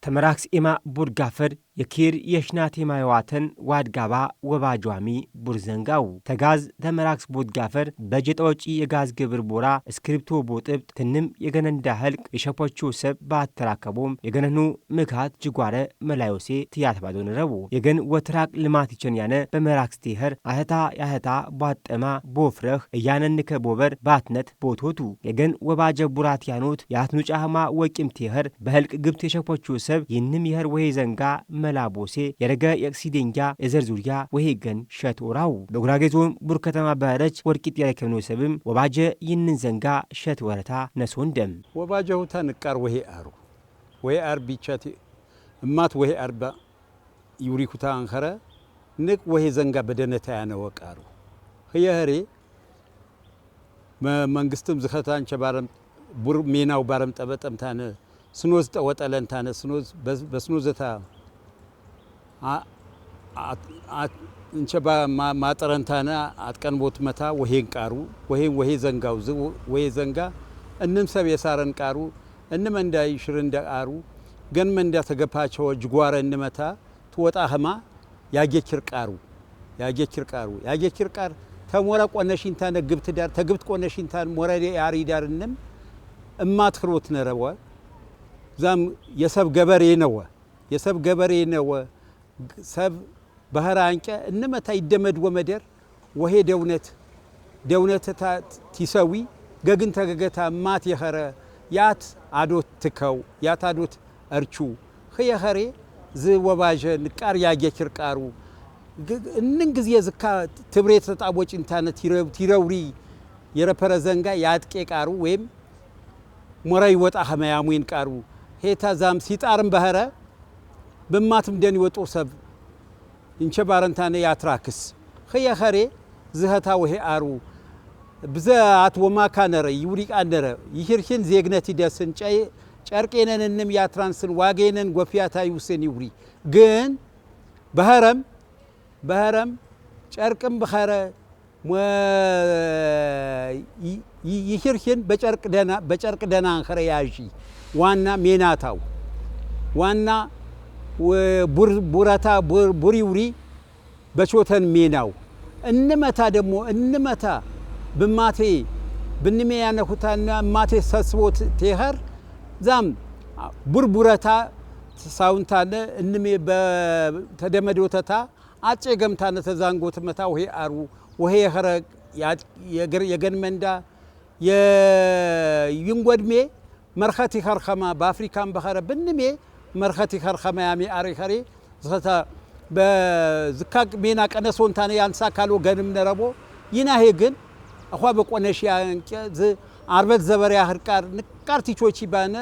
ተመራክስ ኢማ ቡርጋፈር የኪር የሽናት የማይዋተን ዋድጋባ ወባጇሚ ቡርዘንጋው ተጋዝ ተመራክስ ቡርጋፈር በጀጣውጪ የጋዝ ግብር ቦራ ስክሪፕቶ ቦጥብ ትንም የገነንዳ ህልቅ የሸፖቹ ሰብ ባተራከቦም የገነኑ ምካት ጅጓረ መላዮሴ ትያትባዶን ረቡ የገን ወትራቅ ልማት ይቸን ያነ በመራክስ ቲህር አህታ ያህታ ባጠማ ቦፍረህ እያነንከ ቦበር ባትነት ቦቶቱ የገን ወባጀ ቡራት ያኖት ያትኑጫህማ ወቂም ቲህር በህልቅ ግብት የሸፖቹ ሰብ ይንም ይህር ወሄ ዘንጋ መላቦሴ የረገ የክሲዴንጃ የዘር ዙሪያ ወሄ ገን ሸት ወራው በጉራጌ ዞን ቡር ከተማ ባረች ወርቂት ያለከኑ ሰብም ወባጀ ይንን ዘንጋ ሸት ወረታ ነሶንደም ወባጀው ተንቃር ወሄ አሩ ወሄ አር ቢቻቲ እማት ወሄ አርባ ዩሪኩታ አንኸረ ንቅ ወሄ ዘንጋ በደነታ ያነወቃሩ ህየህሬ መንግስትም ዝኸታን ቸባረም ቡር ሜናው ባረም ጠበጠምታነ ስኖዝ ተወጠለንታነ ስኖዝ በስኖዘታ እንቸባ ማጠረንታነ አጥቀንቦት መታ ወሄን ቃሩ ወሄ ዘንጋው ወሄ ዘንጋ እንም ሰብ የሳረን ቃሩ እንም እንዳይ ሽርንዳ ቃሩ ገን መንዳ ተገፓቸው ጅጓረ እንመታ ትወጣህማ ያጌችር ቃር ተሞራ ቆነሽንታነ ግብት ዳር ተግብት ቆነሽንታን ሞራዴ ያሪ ዳርንም እማትክሮት ነረዋ ዛም የሰብ ገበሬ ነው ሰብ ባህራ አንቀ እንመታ ይደመድ ወመደር ወሄ ደውነት ቲሰዊ ገግን ተገገታ ማት የኸረ ያት አዶት ትከው ያት አዶት እርቹ ኸየኸሬ ዝ ወባጀ ንቃር ያጌችር ቃሩ እንን ጊዜ ዝካ ትብሬት ተጣቦጭ እንታነ ቲረውሪ የረፐረ ዘንጋ ያጥቄ ቃሩ ወይም ሞራይ ወጣ ኸመያሙን ቃሩ ሄታ ዛም ሲጣርም በህረ በማትም ደን ይወጡ ሰብ እንቸባረንታነ ያትራክስ ኸየኸሬ ዝኸታ ወሄ አሩ ብዛት ወማካነረ ይውሪቃነረ ይህርሽን ዜግነት ይደስን ጨርቄነንንም ያትራንስን ዋጌነን ጎፊያታ ይውሰን ይውሪ ግን በህረም ጨርቅም በኸረ ይህርሽን በጨርቅ ደና አንኸረ ያዢ ዋና ሜናታው ዋና ቡራታ ቡሪውሪ በቾተን ሜናው እንመታ በማቴ ብንሜ ያነሁታና ማቴ ሰስቦት ቴኸር ዛም ቡርቡረታ ሳውንታነ እንሜ በተደመዶተታ አጨ ገምታነ ተዛንጎት መታ ወሄ አሩ ወሄ የኸረ የገንመንዳ የይንጎድሜ መርኸቲ ኸርኸማ በአፍሪካን በኸረ ብንሜ መርኸቲ ኸርኸማ ያሚ አሪኸሪ ዝኸታ በዝካቅ ሜና ቀነሶንታነ ያንሳ ካሎ ገንም ነረቦ ይናሄ ግን አኳ በቆነሽ ያንቀ አርበት ዘበሪያ ህርቃር ንቃር ቲቾች ባነ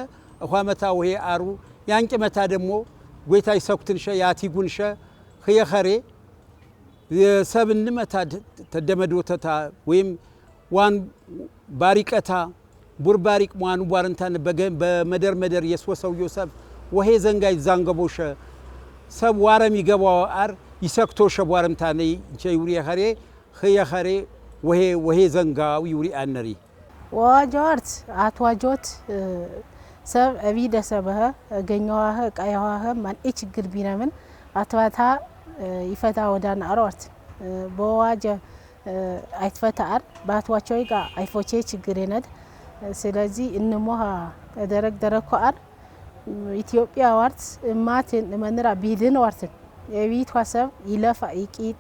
አኳ መታ ወሄ አሩ ያንቀ መታ ደሞ ጎይታይ ሰኩትንሸ ያቲጉንሸ ኸየኸሬ የሰብን መታ ተደመዶተታ ወይም ዋን ባሪቀታ ቡርባሪቅ ማኑ ባረንታን በመደር የስወሰው ዮሰብ ወሄ ዘንጋይ ዛንገቦሸ ሰብ ዋረም ይገባው አር ይሰክቶሸ ዋረምታነ ቸይውሪ ኸሬ ወሄ ዘንጋው ይውሪ አነሪ ዋጃርት አትዋጆት ሰብ አቢደ ሰበህ ገኛዋህ ቃያዋህ ማን እችግር ቢነምን አትዋታ ይፈታ ወዳና አሮርት በዋጀ አይትፈታር ባትዋቾይ ጋ አይፎቼ ችግሬነድ ስለዚህ እንሞሃ ደረኳር ኢትዮጵያ ዋርት ማትን መንራ ቢድን ዋርት የቢት ሐሳብ ይለፋ ይቂጥ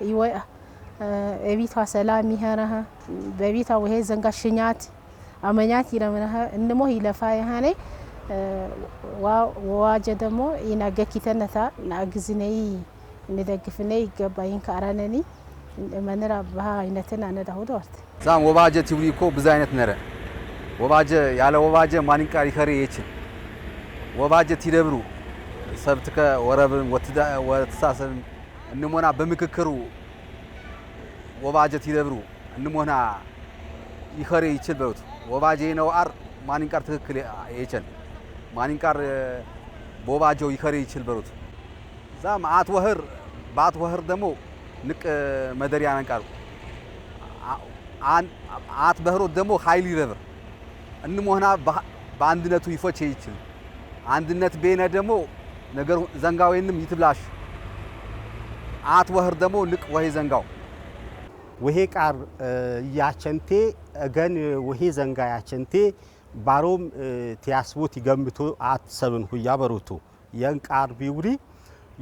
ይዋ የቢት ሰላም ይሄነህ በቢታ ወሄ ዘንጋሽኛት አመኛት ይረመነህ እንሞ ይለፋ ያሃኔ ዋጀ ደሞ ይናገኪተነታ ናግዝነይ እንደግፍነይ ይገባይን ካራነኒ መንራ ባይነተና ነዳሁት ወርት ዛም ወባጀ ትውሪኮ ብዙ አይነት ነረ ወባጀ ያለ ወባጀ ማንቃሪ ኸሬ ይችል ወባጀ ትደብሩ ሰብትከ ወረብን ወተሳሰን እንሞና በምክክሩ ወባጀ ትደብሩ እንሞና ይኸሬ ይችል በውት ወባጀ ነው አር ማንቃር ትክክል ይችል ማንቃር ቦባጀው ይኸሬ ይችል በውት ዛም አትወህር ደሞ ንቅ መደሪያ አንቃሩ አት በህሮት ደሞ ኃይል ይረብር እንሞና በአንድነቱ ይፈች ይችል አንድነት ቤነ ደግሞ ነገር ዘንጋዌንም ይትብላሽ አትወህር ደግሞ ንቅ ወሄ ዘንጋው ወሄ ቃር ያቸንቴ ገን ወሄ ዘንጋ ያቸንቴ ባሮም ቲያስቦት ይገምቶ አትሰብን ሁያ በሩቱ የንቃር ቢውሪ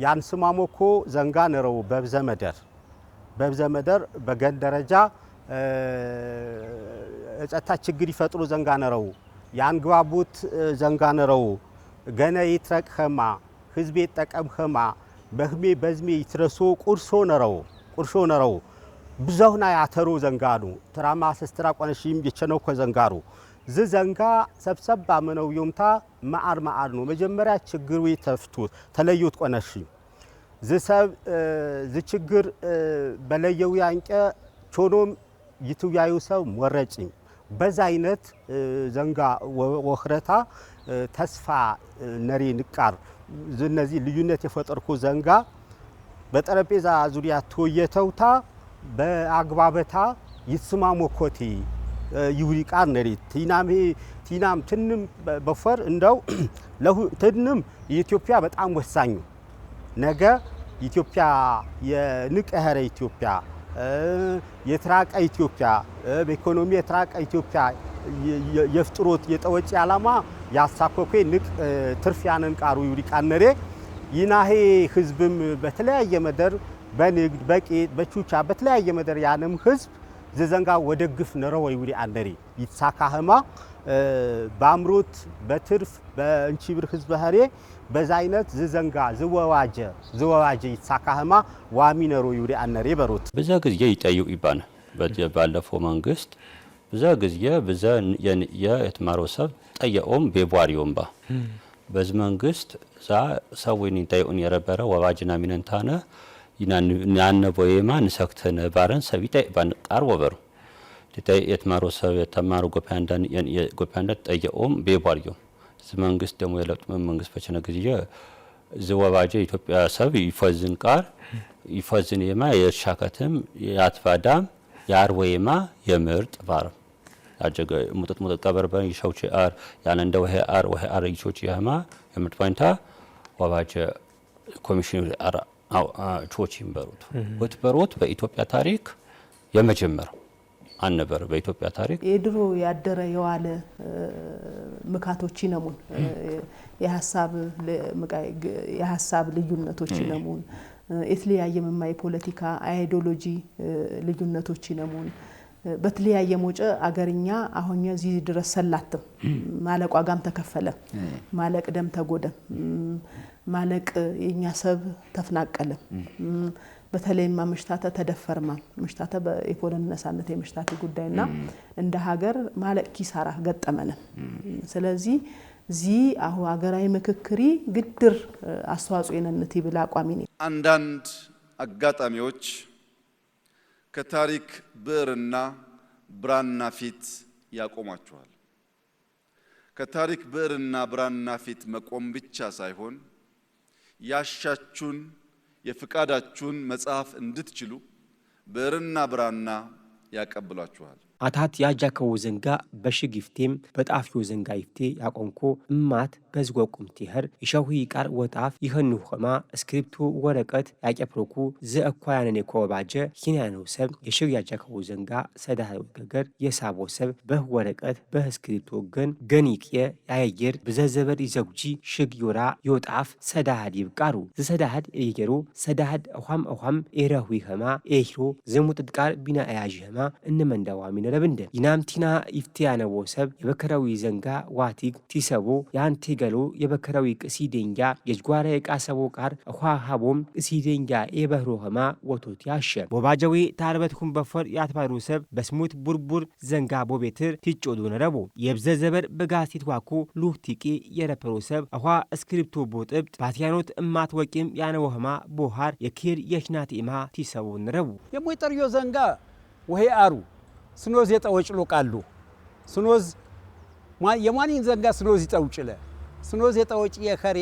ያን ስማሞኮ ዘንጋ ነረው በብዘመደር በገን ደረጃ እጸታ ችግር ይፈጥሩ ዘንጋ ነረው ያን ግባቡት ዘንጋ ነረው ገነ ይትረቅ ኸማ ህዝብ ይጠቀም ኸማ በህሜ በዝሜ ይትረሶ ቁርሶ ነረው ብዙውና ያተሩ ዘንጋኑ ትራማ ሰስትራ ቆነሽም የቸነው ከዘንጋሩ ዘንጋ ሰብሰብ ባመነው ይምታ ማአር ነው መጀመሪያ ችግሩ ይተፍቱ ተለዩት ቆነሽ ዘሰብ ዘችግር በለየው ያንቀ ቾኖም ይቱያዩ ሰው ወረጪ በዛ አይነት ዘንጋ ወኽረታ ተስፋ ነሪ ንቃር እነዚህ ልዩነት የፈጠርኩ ዘንጋ በጠረጴዛ ዙሪያ ተወየተውታ በአግባበታ ይስማሙ ኮቲ ይውሪቃር ነሪ ቲናም ትንም በፈር እንደው ትንም የኢትዮጵያ በጣም ወሳኙ ነገ ኢትዮጵያ የንቀኸረ ኢትዮጵያ የትራቀ ኢትዮጵያ በኢኮኖሚ የትራቀ ኢትዮጵያ የፍጥሮት የጠወጪ ዓላማ ያሳኮከ ንቅ ትርፍ ያነን ቃሩ ይውሪቃር ነሪ ይናሄ ህዝብም በተለያየ መደር በንግድ በቄት በቹቻ በተለያየ መደር ያንም ህዝብ ዘዘንጋ ወደግፍ ነረው ይውሪ አንደሪ ይሳካህማ ባምሮት በትርፍ በእንቺብር ህዝብ ሀሬ በዛ አይነት ዘዘንጋ ዘወዋጀ ይሳካህማ ዋሚ ነረው ይውሪ አንደሪ በሮት በዛ ጊዜ ይጠይቁ ይባል ባለፈው መንግስት በዛ ጊዜ በዛ የትማሮ ሰብ ጠየኦም ቤቧሪዮምባ በዝ መንግስት ዛ ሰውን ይጠይቁን የረበረ ወባጅና ሚነንታነ ያነቦየማ ንሰክተነ ባረን ሰቢታ ባንቃር ወበሩ ተታይ የትማሮ ሰብ የተማሩ ጎፓንዳን ጠየኦም ቤቧሪዮ መንግስት ደግሞ የለውጥ መንግስት በቸነ ጊዜ ዘወባጀ ኢትዮጵያ ሰብ ይፈዝን ቃር ይፈዝን የማ የሻከተም ያትፋዳም ያርወየማ የምርጥ ባር አጀገ ሙጥጥ ቀበርበ ይሾች አር ያን እንደ ወሄ አር ይሾች ያማ የምርጥ ፋንታ ወባጀ ኮሚሽን አር ቾቺን በሩት በኢትዮጵያ ታሪክ የመጀመሪያው አንበር በኢትዮጵያ ታሪክ የድሮ ያደረ የዋለ ምካቶች ይነሙን የሐሳብ ልዩነቶች ይነሙን የተለያየ መማይ ፖለቲካ አይዲዮሎጂ ልዩነቶች ይነሙን በተለያየ ሞጨ አገርኛ አሁን እዚህ ድረስ ሰላተም ማለቅ ዋጋም ተከፈለ ማለቅ ደም ተጎደም ማለቅ የኛ ሰብ ተፈናቀለ በተለይማ ምሽታተ ተደፈርማ ምሽታተ በኢኮኖሚ ነሳነት የምሽታተ ጉዳይና እንደ ሀገር ማለቅ ኪሳራ ገጠመነ ስለዚህ ዚ አሁ ሀገራዊ ምክክሪ ግድር አስተዋጽኦ የነነት ይብላ አቋሚኒ አንዳንድ አጋጣሚዎች ከታሪክ ብዕርና ብራና ፊት ያቆማቸዋል ከታሪክ ብዕርና ብራና ፊት መቆም ብቻ ሳይሆን ያሻቹን የፍቃዳችሁን መጽሐፍ እንድትችሉ ብዕርና ብራና ያቀብላችኋል አታት ያጃከው ዘንጋ በሽግፍቴም በጣፍዮ ዘንጋ ይፍቴ ያቆንኮ እማት በዝጎቁም ትህር ይሻዊ ቃር ወጣፍ ይህኑ ኸማ ስክሪፕቱ ወረቀት ያቀፕሮኩ ዘአኳያነኔ ኮባጀ ኪናነው ሰብ የሽግ ያጃከው ዘንጋ ሰዳው ገገር የሳቦ ሰብ በወረቀት በስክሪፕቱ ገኒቅየ ያየር በዘዘበር ይዘጉጂ ሽግ ዮራ ዮጣፍ ሰዳሃድ ይብቃሩ ዘሰዳሃድ ይገሩ ሰዳሃድ አሁም ኤራዊ ኸማ ኤሂሮ ዘሙጥጥቃር ቢና ያጅኸማ እንመንዳዋሚ ለብንደ ይናምቲና ይፍቲያነው ሰብ የበከራዊ ዘንጋ ዋቲግ ቲሰቦ ያንቲገሎ የበከራዊ ቅሲደንጋ የጅጓራ የቃሰቦ ቃር አሃቦም ቅሲደንጋ የበህሮ ኸማ ወቶት ያሸ ቦባጀዊ ታርበትኩም በፈር ያትባሩ ሰብ በስሙት ቡርቡር ዘንጋ ቦቤትር ትጮዱ ነረቦ የብዘዘበር በጋሲት ዋኩ ሉህቲቂ የረፐሮ ሰብ አሃ ስክሪፕቶ ቦጥብት ባቲያኖት እማት ወቂም ያነው ኸማ ቦሃር የኪር የሽናቲማ ቲሰቦ ነረቦ የሞይጠርዮ ዘንጋ ወሄ አሩ ስኖዝ የጠወጭሎ ቃሉ ስኖዝ የማኒን ዘንጋ ስኖዝ ይጠውጭለ ስኖዝ የጠወጭ የከሬ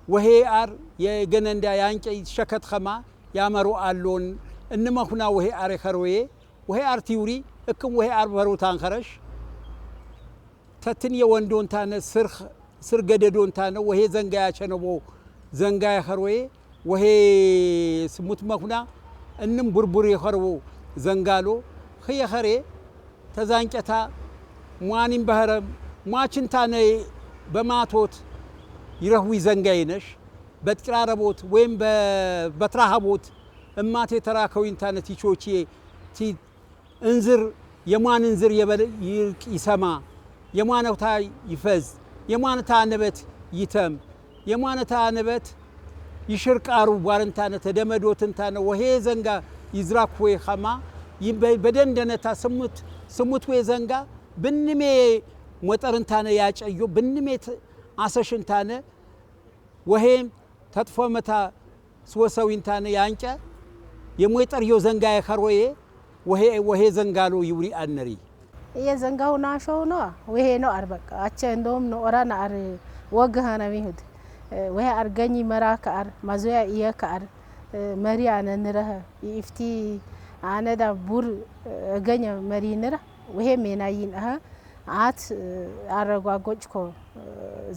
ወሄ አር የገነንዳ ያንጨ ሸከት ኸማ ያመሩ አሎን እንመኹና ወሄ አር የከሮዬ ወሄ አር ቲውሪ እክም ወሄ አር በሩታን ኸረሽ ተትን የወንዶን ታነ ስርኽ ስር ገደዶን ታነ ወሄ ዘንጋ ያቸነቦ ዘንጋ ያኸርወዬ ወሄ ስሙት መኩና እንም ቡርቡር የኸርቦ ዘንጋሎ ኸየኸሬ ተዛንጨታ ሟኒም በህረም ሟችንታነ በማቶት ይረህዊ ዘንጋይነሽ በጥራረቦት ወይም በትራሃቦት እማቴ ተራከዊንታነ ቲቾቼ ቲ እንዝር የሟን እንዝር ይርቅ ይሰማ የሟነታ ይፈዝ የሟነታ ነበት ይተም የሟነታ ነበት ይሽርቃሩ ዋርንታነ ተደመዶትንታነ ወሄ ዘንጋ ይዝራክዌ ኸማ በደንደነታ ስሙት ወይ ዘንጋ ብንሜ ሞጠርንታነ ያጨዮ ብንሜ አሰሽንታነ ወሄም ተጥፎመታ ስወሰዊንታነ ያንጨ የሞጠርዮ ዘንጋ ያኸርወዬ ወሄ ዘንጋሎ ይውሪ አነሪ የዘንጋው ናሾው ነው ወሄ ነው አርበቃ አቸ እንደውም ነው ኦራና አር ወገሃና ቢሁድ ወሄ አርገኝ መራካ አር ማዞያ ይየካር መሪያ ነንረህ ይፍቲ አነዳ ቡር ገኛ መሪንራ ወሄ ሜናይን አት አረጓጎጭኮ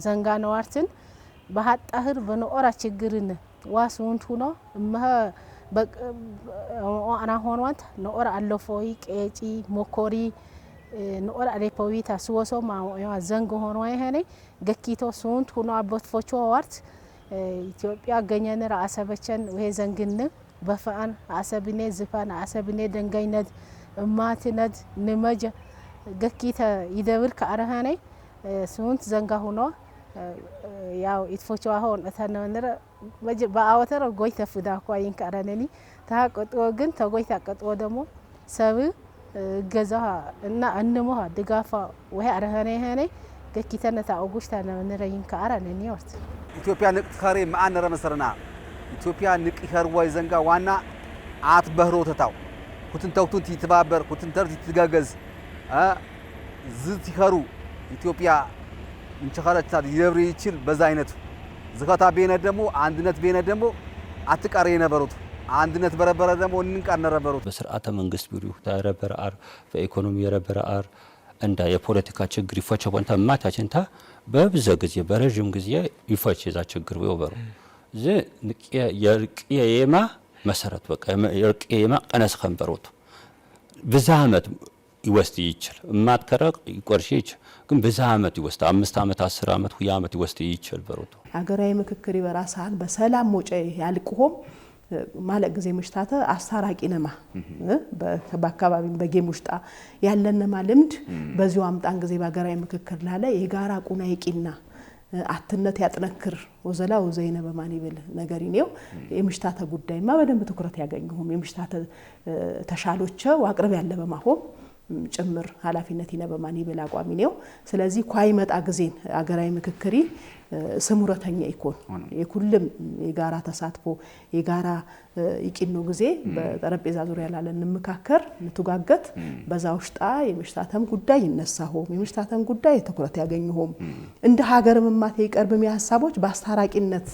ዘንጋ ነዋርትን በሐጣህር በነኦራ ችግርን ዋሱንቱ ነው እመህ አና ሆኗት ነኦራ አለፎይ ቄጪ ሞኮሪ ነኦራ ሬፖዊታ ስወሶ ማያ ዘንግ ሆኖ ይሄኔ ገኪቶ ሱንት ሆኖ አቦት ፎቾ ዋርት ኢትዮጵያ ገኘነራ አሰበቸን ወይ ዘንግን በፋን አሰብኔ ዝፋን አሰብኔ ደንጋይነት እማትነት ንመጀ ገኪተ ይደብር ከአረሃኔ ሱንት ዘንጋ ሆኖ ያው ኢትፎቾ አሁን እተነነረ በአወተረ ጎይተ ፍዳ ኳይን ከአረነኒ ታቆጦ ግን ተጎይታ ቀጦ ደሞ ሰብ ገዛ እና እንሞሃ ድጋፋ ወይ አረሃኔ ሀኔ ገኪተነታ ኦጉሽታ ነረይን ከአረነኒ ወርት ኢትዮጵያ ንቅኸሬ ማአነረ መሰረና ኢትዮጵያ ንቅኸር ወይ ዘንጋ ዋና አት በህሮተታው ኩትንተውቱን ይተባበር ኩትንተር ይትጋገዝ ዝት ይኸሩ ኢትዮጵያ እንቸኸረታ ይደብር ይችል በዛ አይነቱ ዝኸታ ቤነ ደሞ አንድነት ቤነ ደሞ አትቀር የነበሩት አንድነት በረበረ ደሞ እንንቃር ነበሩት በስርዓተ መንግስት ቢሩ ተረበረ አር በኢኮኖሚ የረበረ አር እንዳ የፖለቲካ ችግር ይፈቸው ወንታ ማታችንታ በብዙ ጊዜ በረጅም ጊዜ ይፈች የዛ ችግር ወበሩ ዘ የርቅየማ መሰረት በቃ የርቅየማ ቀነስ ከንበሩት በዛ አመት ይወስድ ይችላል ማትከረቅ ይቆርሽች ግን በዛ አመት ይወስድ 5 አመት 10 አመት 2 አመት ይወስድ ይችላል በሩት አገራዊ ምክክር ይበራሳን በሰላም ሞጨ ያልቆም ማለት ጊዜ ምሽታተ አስታራቂ ነማ በአካባቢም በጌም ውሽጣ ያለነማ ልምድ በዚሁ አምጣን ጊዜ በአገራዊ ምክክር ላለ የጋራ ቁና ይቂና አትነት ያጥነክር ወዘላ ወዘይነ በማን ይብል ነገር ይኔው የምሽታተ ጉዳይማ በደንብ ትኩረት ያገኙም የምሽታተ ተሻሎቸው አቅርብ ያለ በማሆም ጭምር ኃላፊነት ይነ በማን ይብል አቋሚ ነው ስለዚህ ኳይ መጣ ጊዜን አገራዊ ምክክሪ ስሙረተኛ ይኮን የኩልም የጋራ ተሳትፎ የጋራ ይቂኖ ጊዜ በጠረጴዛ ዙሪያ ያለን ንምካከር ንቱጋገት በዛው ውሽጣ የምሽታተም ጉዳይ ይነሳው የምሽታተም ጉዳይ ትኩረት ያገኙም እንደ ሀገር መማት ይቀርብም ያሐሳቦች በአስታራቂነት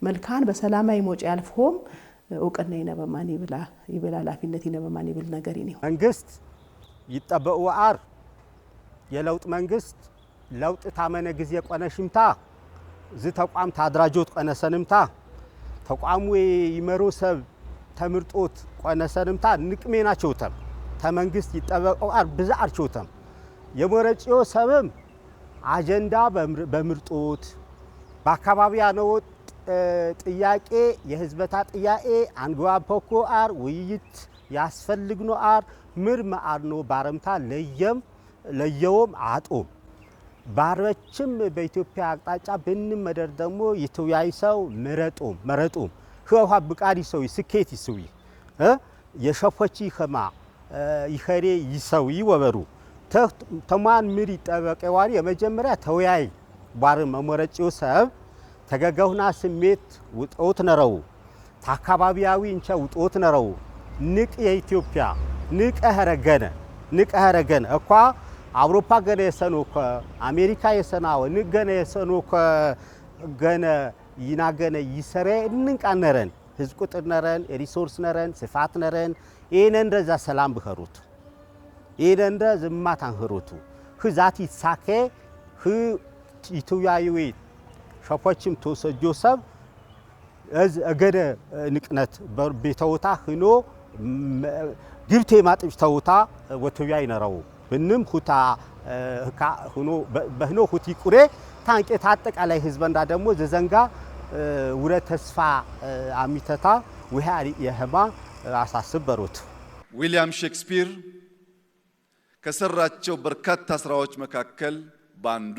መልካን በሰላማዊ ሞጭ ያልፈውም እውቅና ይነ በማን ይብል ኃላፊነት ይነ በማን ይብል ነገር ይኔው መንግስት ይጠበው አር የለውጥ መንግስት ለውጥ ታመነ ጊዜ ቆነሽምታ ዝ ተቋም ታድራጆት ቆነሰንምታ ተቋሙ ይመሩ ሰብ ተምርጦት ቆነሰንምታ ንቅሜናቸውተም ተመንግስት ይጠበቀው አር ብዛ አርቾተም የሞረጪዮ ሰብም አጀንዳ በምርጦት በአካባቢያ ነው ጥያቄ የህዝበታ ጥያቄ አንጓባኮ አር ውይይት ያስፈልግኖ አር ምርመ አርኖ ባረምታ ለየውም አጦም ባረችም በኢትዮጵያ አቅጣጫ ብንመደር ደግሞ ይተያይ ሰው መረጦም ህዋ ብቃዲ ሰው ስኬት ይስዊ የሸፈቺ ኸማ ይኸሬ ይሰው ይወበሩ ተማን ምሪ ጠበቀዋሪ የመጀመሪያ ተወያይ ባር መሞረጪው ሰብ ተገገውና ስሜት ውጦት ነረው ታካባቢያዊ እንቻ ውጦት ነረው ንቅ የኢትዮጵያ ንቀኸረገነ እኳ አውሮፓ ገነ የሰኖ ከአሜሪካ የሰናው ንገነ የሰኖ ከገነ ይናገነ ይሰረ እንንቃነረን ህዝብ ቁጥር ነረን ሪሶርስ ነረን ስፋት ነረን እንደዛ ሰላም ብኸሩት እንደ ዝማት አንህሩቱ ህዛት ይሳከ ኢትዮጵያዊ ሸፎችም ተወሰጆ ሰብ እገደ ንቅነት ቤተውታ ሆኖ ግብቴ ማጥብሽ ተውታ ወቶያ ይነራው ብንም ሁታ ሆኖ በህኖ ሁቲ ቁሬ ታንቄት አጠቃላይ ህዝብ እንዳ ደግሞ ዘዘንጋ ውረ ተስፋ አሚተታ ወሃሪ የህማ አሳስበሩት ዊሊያም ሼክስፒር ከሰራቸው በርካታ ስራዎች መካከል ባንዱ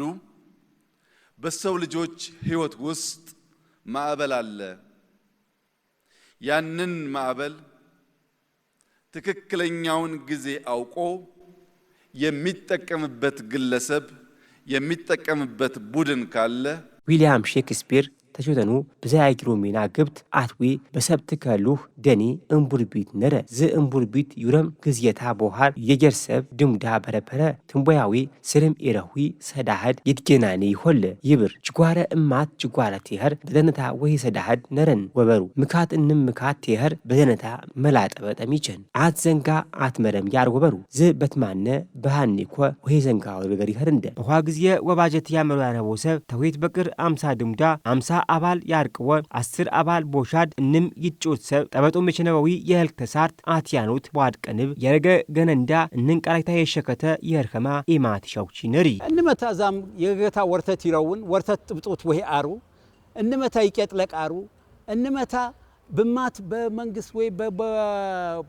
በሰው ልጆች ህይወት ውስጥ ማዕበል አለ ያንን ማዕበል ትክክለኛውን ጊዜ አውቆ የሚጠቀምበት ግለሰብ የሚጠቀምበት ቡድን ካለ ዊሊያም ሼክስፒር ተሾተኑ በዛይግሮ ሚና ግብት አትዊ በሰብት ከሉህ ደኒ እንቡርቢት ነረ ዝ እንቡርቢት ዩረም ግዝየታ ቦሃር የጀርሰብ ድምዳ በረበረ ትንቦያዊ ስርም ኢረዊ ሰዳህድ ይትገናኒ ይሆል ይብር ጅጓረ እማት ጅጓረ ቲህር በደነታ ወይ ሰዳህድ ነረን ወበሩ ምካት እንም ምካት ቲህር በደነታ መላጠበ ጠሚቸን አት ዘንጋ አት መረም ያር ወበሩ ዝ በትማነ በሃኒኮ ወይ ዘንጋ ወበገሪ ይህርንደ በኋ ግዚየ ወባጀት ያመሩ ያነቦሰብ ተዊት በቅር 50 ድምዳ 50 አባል ያርቅወ 10 አባል ቦሻድ እንም ይጮት ሰብ ጠበጦ መቸነባዊ የህልክ ተሳርት አትያኑት ዋድቀንብ የረገ ገነንዳ እንንቃላይታ የሸከተ የርከማ ኢማት ሻውቺ ነሪ እንመታ ዛም የገታ ወርተት ይረውን ወርተት ጥብጦት ወይ አሩ እንመታ ይቀጥለቃሩ እንመታ በማት በመንግስት ወይ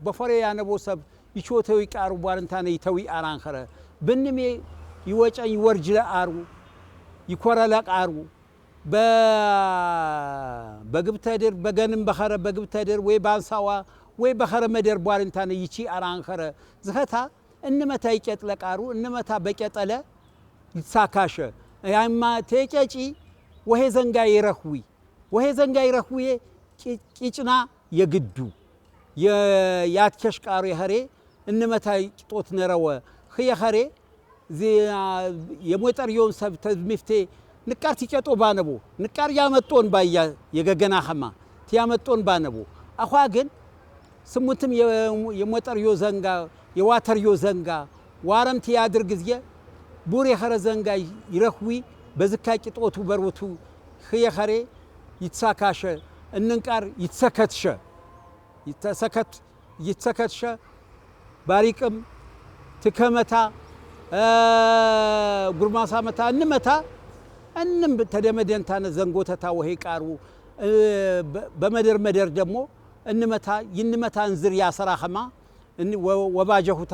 በፎሬ ያነቦ ሰብ ይቾተው ይቃሩ ባርንታነ ይተዊ አራንኸረ በንሜ ይወጨኝ ይወርጅለ አሩ ይኮራላቅ አሩ በግብተድር በገንም በኸረ በግብተድር ወይ ባንሳዋ ወይ በኸረ መደር ባርንታነ ይቺ አራንኸረ ዝኸታ እንመታ ይቀጥለቃሩ እንመታ በቀጠለ ይሳካሸ ያማ ተጨጪ ወሄ ዘንጋ ይረኽዊ ቂጭና የግዱ ያትከሽቃሩ የኸሬ እንመታ ቂጦት ነረወ ኸየኸሬ የሞጠርዮን ሰብ ተዝምፍቴ ንቃር ትጨጦ ባነቦ ንቃር ያመጦን ባያ የገገና ኸማ ትያመጦን ባነቦ አኳ ግን ስሙትም የሞጠርዮ ዘንጋ የዋተርዮ ዘንጋ ዋረም ትያድር ግዚየ ቡር የኸረ ዘንጋ ይረኽዊ በዝካ ቂጦቱ በርወቱ ኸየኸሬ ይትሳካሸ እንንቃር ይትሰከትሸ ባሪቅም ትከመታ ጉርማሳ መታ እንመታ እንም ተደመደንታነ ዘንጎተታ ወሄ ቃሩ በመደር ደግሞ እንመታ ይንመታ እንዝር ያሰራኸማ ወባጀሁታ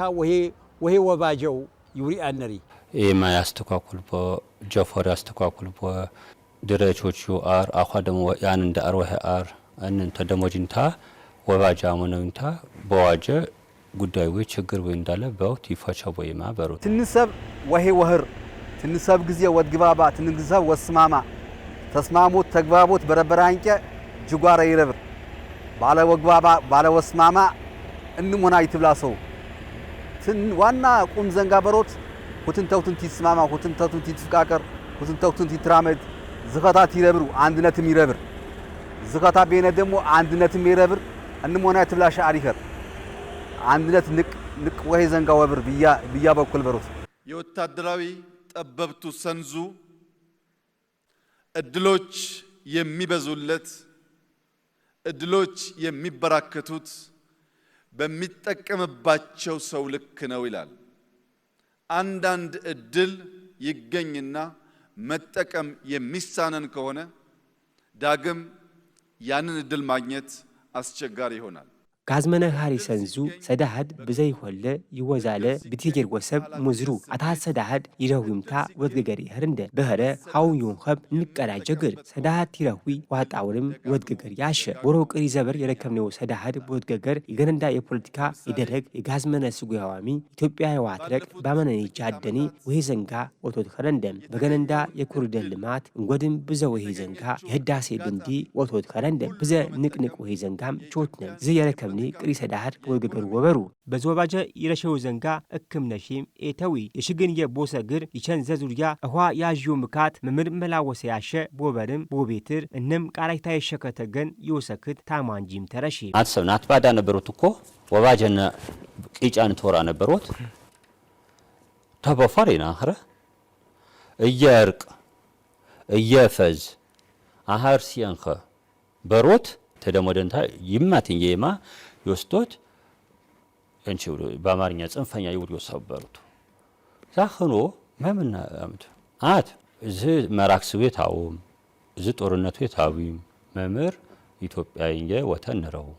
ወሄ ወባጀው ይውሪ አነሪ ኤማ ያስተካክል በጀፈር ያስተካክል በድረቾቹ አር አኳ ደግሞ ያን እንደ አርወህ አር እንን ተደሞጅንታ ወባጃ መነውንታ በዋጀ ጉዳይ ወይ ችግር ወይ እንዳለ በውት ይፈቻው ወይማ በሩ ትንሰብ ወሄ ወህር ትንሰብ ጊዜ ወድግባባ ትንግዛብ ወስማማ ተስማሙት ተግባቦት በረበራንቀ ጅጓራ ይረብር ባለ ወግባባ ባለ ወስማማ እንሞና ይትብላሰው ዋና ቁም ዘንጋ በሮት ሁትንተውትን ትስማማ ሁትንተውትን ትፍቃቀር ሁትንተውትን ትራመድ ዝኸታት ይረብሩ አንድነትም ይረብር ዝኸታ በእነ ደግሞ አንድነትም ይረብር እንሞና ይትብላሻ አሪከር አንድነት ንቅ ወይ ዘንጋ ወብር ብያ በኩል በሮት የወታደራዊ ጠበብቱ ሰንዙ እድሎች የሚበዙለት እድሎች የሚበራከቱት በሚጠቀምባቸው ሰው ልክ ነው ይላል። አንዳንድ እድል ይገኝና መጠቀም የሚሳነን ከሆነ ዳግም ያንን እድል ማግኘት አስቸጋሪ ይሆናል። ጋዝመነ ሃሪ ሰንዙ ሰዳሃድ ብዘይ ሆለ ይወዛለ ብትየር ወሰብ ሙዝሩ አታት ሰዳሃድ ይረዊምታ ወድገገሪ ህርንደ በህረ ሃውን ይንኸብ ንቀራ ጀግር ሰዳሃድ ይረዊ ዋጣውርም ወድገገር ያሸ ቦሮ ቅሪ ዘበር የረከምነው ሰዳሃድ ወድገገር ይገነንዳ የፖለቲካ ይደረግ የጋዝመነ ስጉያዋሚ ኢትዮጵያ የዋትረቅ ባመነኒ ጃደኒ ወይ ዘንጋ ወቶት ከረንደም በገነንዳ የኩሪደር ልማት እንጎድም ብዘ ወይ ዘንጋ የህዳሴ ድንዲ ወቶት ከረንደም ብዘ ንቅንቅ ወይ ዘንጋም ቾትነም ዝየረከ ቅሪ ሰዳሃድ ወገገሩ ወበሩ በዞባጀ ይረሸው ዘንጋ እክም ነሺም ኤተዊ የሽግን የቦሰግር ይቸን ዘዙሪያ እኋ ያዥው ምካት መምር መላወሰ ያሸ ቦበርም ቦቤትር እንም ቃላይታ የሸከተገን ይወሰክት ታማንጂም ተረሺ አትሰብ ናትባዳ ነበሩት እኮ ወባጀነ ቂጫን ተወራ ነበሩት ተበፈሪና አረ እየርቅ እየፈዝ አሃር ሲንኸ በሮት ተደሞደንታ ይማትኝ የማ ይወስዶት እንቺ በአማርኛ ጽንፈኛ ይውድ ይወሰበሩት ዛኸኖ ማምና አምት አት እዚ መራክስ ቤታውም እዚ ጦርነቱ የታዊም መምር ኢትዮጵያዬ ወተነረው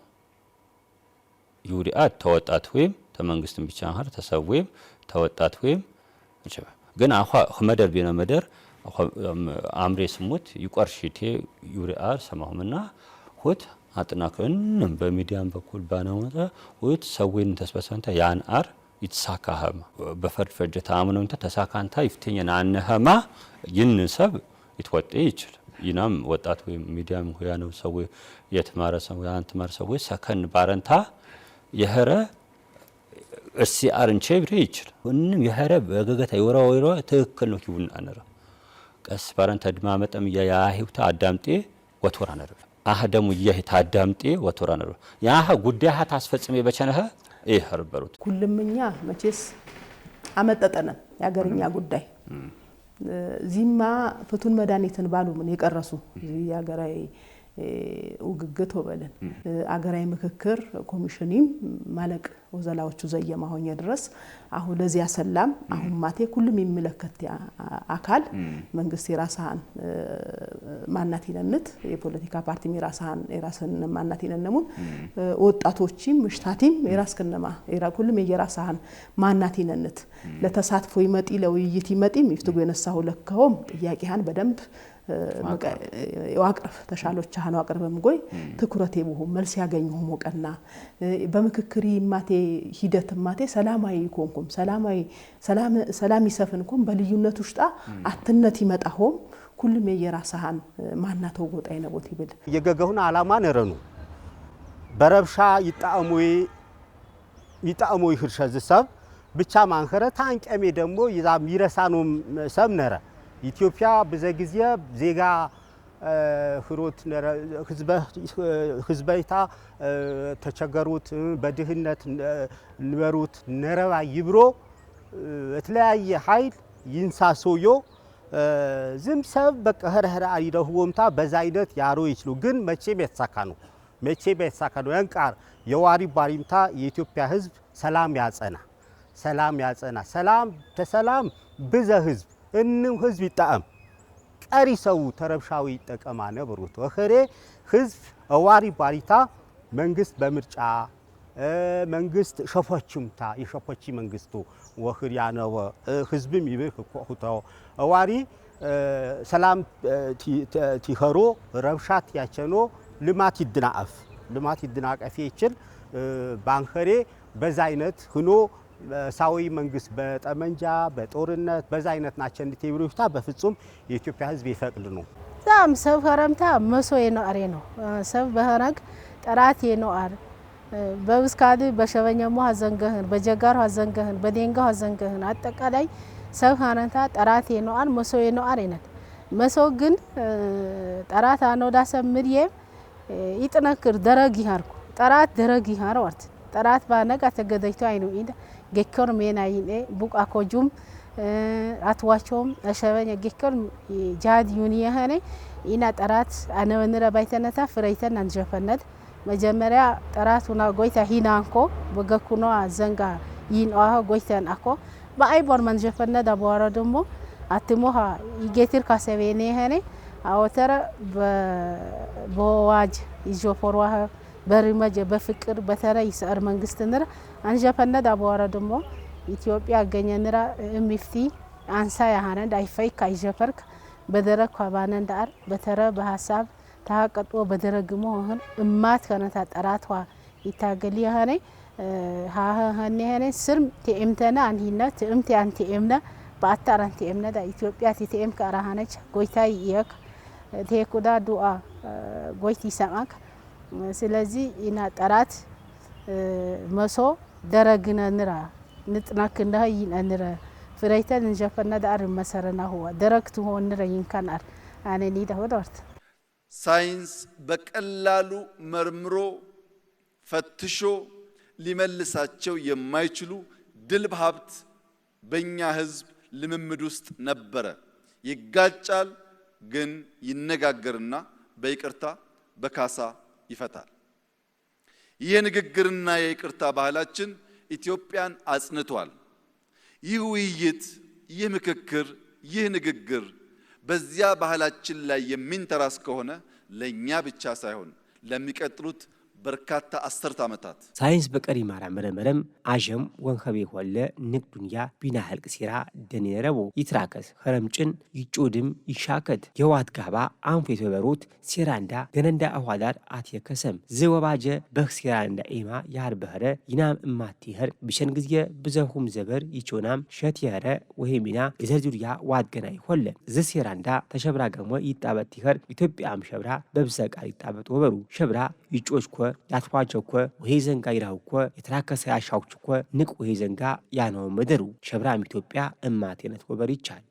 ይውዲአት ተወጣት ወይም ተመንግስትን ብቻ አንሃር ተሰወይም ተወጣት ወይም ግን አኳ ኸመደር ቢና መደር አምሬ ስሙት ይቆርሽቴ ይውዲአር ሰማሁምና ሁት አጥናከንም በሚዲያም በኩል ባናውጣ ሁት ሰዌን ተስበሰንታ ያን አር ይተሳካህም በፈርፈጀ ታምነው ተሳካንታ ይፍተኛና አንህማ ይንሰብ ይትወጥ ይችላል ይናም ወጣት ወይ ሚዲያም ሆያ ነው ሰው የተማረ ሰው ያን ተማረ ሰው ሰከን ባረንታ የኸረ እሲ አርንቼ ብሬ ይችላል ወንም የኸረ በገገታ ይወራው ትክክል ነው ይሁን አነራ ቀስ ባረንታ ድማመጠም ያህውታ አዳምጤ ወቶራ ነረ አህደሙ ይሄታ አዳምጤ ወቶራ ነረ ያህ ጉዳይ ታስፈጽሜ በቸነህ ይኸርበሩት ኩልምኛ መቼስ አመጠጠነ ያገርኛ ጉዳይ ዚማ ፍቱን መድኃኒትን ባሉ ምን የቀረሱ ያገራይ ውግግት ወበለን አገራይ ምክክር ኮሚሽኒም ማለቅ ወዘላዎቹ ዘየማ ሆኜ ድረስ አሁን ለዚያ ሰላም አሁን ማቴ ሁሉም የሚመለከት አካል መንግስት የራሳን ማናቲነነት የፖለቲካ ፓርቲ የራስን ማናቲነነሙን ወጣቶችም ምሽታቲም የራስከነማ ሁሉም የራሳን ማናቲነነት ለተሳትፎ ይመጣ ለውይይት ይመጣ ይፍትጎ የነሳው ለከውም ጥያቄያን በደንብ ያቅርብ ተሻሎች አሁን አቅርበም ጎይ ትኩረት ይቡሁ መልስ ያገኙ ሞቀና በምክክሪ ማቴ ሂደት ማቴ ሰላማዊ ኮንኩም ሰላም ይሰፍንኩም በልዩነት ውስጣ አትነት ይመጣሁም ሁሉም የራሳን ማናተው ጎጣይ ነቦት ይብል የገገሁን አላማ ነረኑ በረብሻ ይጣሙ ይህርሸዝ ሰብ ብቻ ማንከረ ታንቀሜ ደግሞ ይዛ ሚረሳኑም ሰብ ነረ ኢትዮጵያ በዘግዚያ ዜጋ ፍሮት ህዝበይታ ተቸገሩት በድህነት ንበሩት ነረባ ይብሮ የተለያየ ኃይል ይንሳሶዮ ዝምሰብ በቀህረህራ አይደሁምታ በዛይደት ያሮ ይችሉ ግን መቼ በተሳካ ነው ያንቃር የዋሪ ባሪምታ የኢትዮጵያ ህዝብ ሰላም ያጸና ሰላም በዘ ህዝብ እንም ህዝብ ይጣም ቀሪ ሰው ተረብሻዊ ተቀማ ነብሩት ወኸሬ ህዝብ አዋሪ ባሪታ መንግስት በምርጫ መንግስት ሸፈችምታ የሸፈቺ መንግስቱ ወኽር ያነው ህዝብም ይብህ ኮሁታው አዋሪ ሰላም ቲኸሮ ረብሻት ያቸኖ ልማት ይድናቀፍ ይችል ባንከሬ በዛ አይነት ሆኖ ሳዊ መንግስት በጠመንጃ በጦርነት በዛ አይነት ናቸው እንድትብሩታ በፍጹም የኢትዮጵያ ህዝብ ይፈቅድ ነው ዛም ሰብ ከረምታ መሶይ ነው አሬ ነው ሰብ በህረግ ጠራት ነው አር በብስካድ በሸበኛሙ ሀዘንገህን በጀጋር ሀዘንገህን በዴንጋው ሀዘንገህን አጠቃላይ ሰብ ከረምታ ጠራት ነው አር መሶይ ነው አሬነት መሶ ግን ጠራት ነው ዳሰብ ምድየ ይጥነክር ደረግ ይሃርኩ ጠራት ደረግ ይሃርዋት ጠራት ባነጋ ተገደይቶ አይኑ ኢንዳ ገከር ሜናይኔ ቡቃ ኮጁም አትዋቾም አሸበኛ ገከር ጃድ ዩኒያ ሀኔ ኢና ጠራት አነወንረ ባይተነታ ፍረይተን አንጀፈነት መጀመሪያ ጠራቱና ጎይታ ሂናንኮ በገኩኖ ዘንጋ ይንዋ ጎይተን አኮ በአይቦር መንጀፈነ ዳቦራ ደሞ አትሞሃ ይጌትር ካሰበኔ ሀኔ አወተረ በዋጅ ይጆፎርዋ በሪመጀ በፍቅር በተራይ ሰር መንግስት ነራ አንጀፈነ ዳቦራ ደሞ ኢትዮጵያ ገኘነራ እምፍቲ አንሳ ያሃነ ዳይፋይ ካይጀፈርክ በደረክ ባነን ዳር በተረ በሐሳብ ታቀጥኦ በደረግሞ ሆን እማት ከነታ ጠራትዋ ይታገል ያሃነ ሃሃነ ሀነ ስርም ተምተና አንሂና ተምተ አንተ እምና ባታራንተ እምና ዳ ኢትዮጵያ ተም ካራሃነች ጎይታይ ይክ ተኩዳ ዱአ ጎይቲ ሰማክ ስለዚህ ኢና ጠራት መሶ ደረግነ ንራ ንጥናክንዳ ይነንረ ፍረይተን እንጀፈና ዳር መሰረና ሁዋ ደረክቱ ሆን ንራ ይንካናር አነኒ ዳወርት ሳይንስ በቀላሉ መርምሮ ፈትሾ ሊመልሳቸው የማይችሉ ድልብ ሀብት በእኛ ህዝብ ልምምድ ውስጥ ነበረ ይጋጫል ግን ይነጋገርና በይቅርታ በካሳ ይፈታል። ይህ ንግግርና የይቅርታ ባህላችን ኢትዮጵያን አጽንቷል። ይህ ውይይት፣ ይህ ምክክር፣ ይህ ንግግር በዚያ ባህላችን ላይ የሚንተራስ ከሆነ ለኛ ብቻ ሳይሆን ለሚቀጥሉት በርካታ አስርት ዓመታት ሳይንስ በቀሪ ማራ መረመረም አጀም ወንኸቤ ሆለ ንግ ዱንያ ቢና ህልቅ ሲራ ደኔረቦ ይትራከስ ኸረምጭን ይጮድም ይሻከት የዋት ጋባ አንፎ የተበሩት ሲራንዳ ገነንዳ አዋዳር አትየከሰም ዘወባጀ በክሲራንዳ ኤማ ያር በህረ ይናም እማትይህር ቢሸን ጊዜ ብዘሁም ዘበር ይቾናም ሸት የረ ወሄሚና የዘርዙሪያ ዋት ገናይ ሆለ ዘሲራንዳ ተሸብራ ገሞ ይጣበት ይህር ኢትዮጵያም ሸብራ በብዘቃር ይጣበት ወበሩ ሸብራ ይጮችኮ ያትዋጀኮ ወሄ ዘንጋ ይራውኮ የተራከሰ ያሻውችኮ ንቅ ወሄ ዘንጋ ያነው መደሩ ሸብራም ኢትዮጵያ እማቴነት ወበር ይቻል